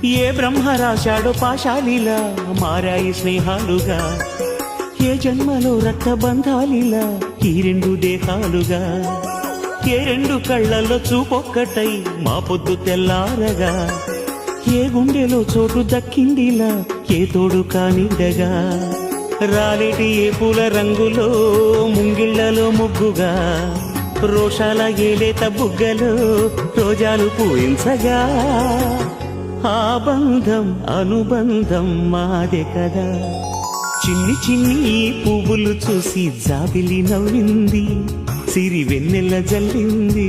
ఏ బ్రహ్మ రాశాడో పాశాలిలా మారాయి స్నేహాలుగా, ఏ జన్మలో రక్త బంధాలిలా ఈ రెండు దేహాలుగా, ఏ రెండు కళ్ళల్లో చూపొక్కటై మా పొద్దు తెల్లారగా, ఏ గుండెలో చోటు దక్కిందిలా ఏ తోడు కానిడగా, రాలేటి ఏ పూల రంగులో ముంగిళ్లలో ముగ్గుగా, రోషాల ఏలేత బుగ్గలో రోజాలు పూయించగా, ఆ బంధం అనుబంధం మాదే కదా. చిన్ని చిన్ని పువ్వులు చూసి జాబిలి నవ్వింది, సిరి వెన్నెల జల్లింది.